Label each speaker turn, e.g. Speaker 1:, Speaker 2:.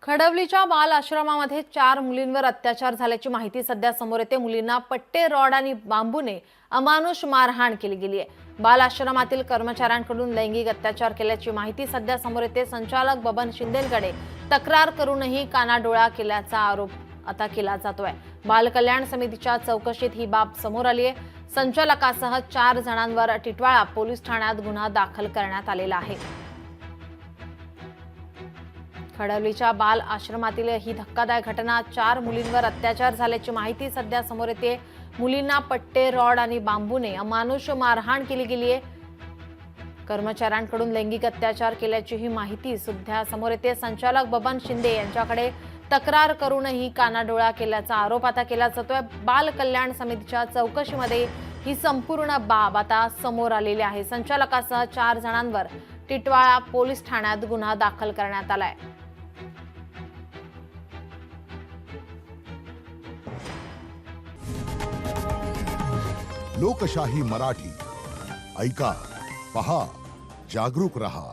Speaker 1: खडवलीच्या बाल आश्रमामध्ये 4 मुलींवर अत्याचार झाल्याची माहिती सध्या समोर येते। मुलींना पट्टे, रॉड आणि बांबूने अमानुष मारहाण केली गेली आहे। बाल आश्रमातील कर्मचाऱ्यांकडून लैंगिक अत्याचार केल्याची माहिती सध्या समोर येते। संचालक बबन शिंदेकडे तक्रार करूनही कानाडोळा केल्याचा आरोप आता केला जातोय। बाल कल्याण समितीच्या चौकशीत ही बाब समोर आली आहे। संचालकासह 4 जणांवर टिटवाळा पोलीस ठाण्यात गुन्हा दाखल करण्यात आलेला आहे। खडवलीच्या बाल आश्रमातील ही धक्कादायक घटना, 4 मुलींवर अत्याचार झाल्याची माहिती सध्या समोर येते। मुलींना पट्टे, रॉड आणि बांबूने अमानुष मारहाण केली गेली आहे। कर्मचाऱ्यांकडून लैंगिक अत्याचार केल्याची ही माहिती सध्या समोर येते। संचालक बबन शिंदे यांच्याकडे तक्रार करूनही कानाडोळा केल्याचा आरोप आता केला जातोय। बाल कल्याण समितीच्या चौकशीमध्ये ही संपूर्ण बाब आता समोर आलेली आहे। संचालकासह 4 जणांवर टिटवाळा पोलीस ठाण्यात गुन्हा दाखल करण्यात आलाय।
Speaker 2: लोकशाही मराठी ऐका, पहा, जागरूक रहा।